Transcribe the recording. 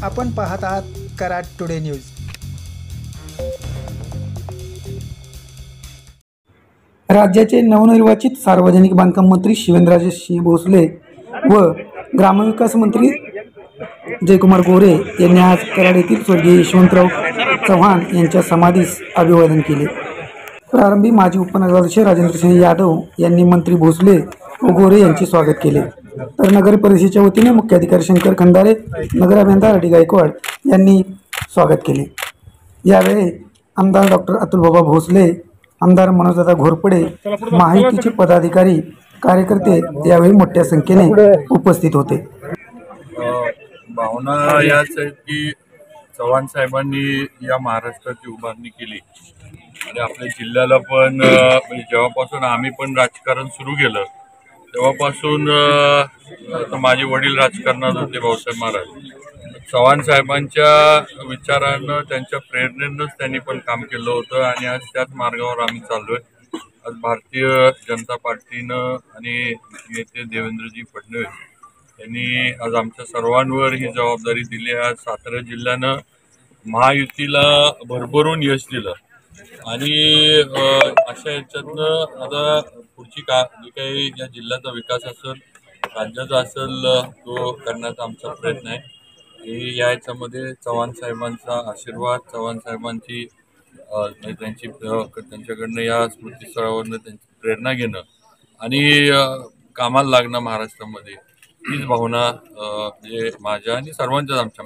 आपण पाहत आहात कराड टुडे न्यूज। राज्याचे नवनिर्वाचित सार्वजनिक बांधकाम मंत्री शिवेंद्रराजे सिंह भोसले व ग्रामविकास मंत्री जयकुमार गोरे यांनी आज कराड येथील स्वर्गीय यशवंतराव चव्हाण यांच्या समाधीस अभिवादन केले। प्रारंभी माजी उपनगराध्यक्ष राजेंद्र सिंह यादव यांनी मंत्री भोसले व गोरे यांचे स्वागत केले, तर नगर परिषदेच्या वतीने मुख्याधिकारी शंकर खंदारे, नगर अभियंता डी गायकवाड यांनी स्वागत केले। यावेळी आमदार डॉक्टर अतुलबाबा भोसले, आमदार मनोजदादा घोरपडे, महायुतीचे पदाधिकारी, कार्यकर्ते यावेळी मोठ्या संख्येने उपस्थित होते। भावना याच आहेत की चव्हाण साहेबांनी या महाराष्ट्राची उभारणी केली आणि आपल्या जिल्ह्याला पण जेव्हापासून आम्ही पण राजकारण सुरू केलं तेव्हापासून माझे वडील राजकारणात होते, भाऊसाहेब महाराज। चव्हाण साहेबांच्या विचारानं, त्यांच्या प्रेरणेनंच त्यांनी पण काम केलं होतं आणि आज त्याच मार्गावर आम्ही चाललोय। आज भारतीय जनता पार्टीनं आणि नेते देवेंद्रजी फडणवीस यांनी आज आमच्या सर्वांवर ही जबाबदारी दिली। आज सातारा जिल्ह्यानं महायुतीला भरभरून यश दिलं आणि अशा याच्यातनं आता पुढची जी काही या जिल्ह्याचा विकास असेल, राज्याचा असेल, तो करण्याचा आमचा प्रयत्न आहे। आणि या याच्यामध्ये चव्हाण साहेबांचा आशीर्वाद, चव्हाण साहेबांची त्यांच्याकडनं या स्मृतीस्थळावरनं त्यांची प्रेरणा घेणं आणि कामाला लागणं महाराष्ट्रामध्ये, हीच भावना म्हणजे माझ्या आणि सर्वांच्याच आमच्या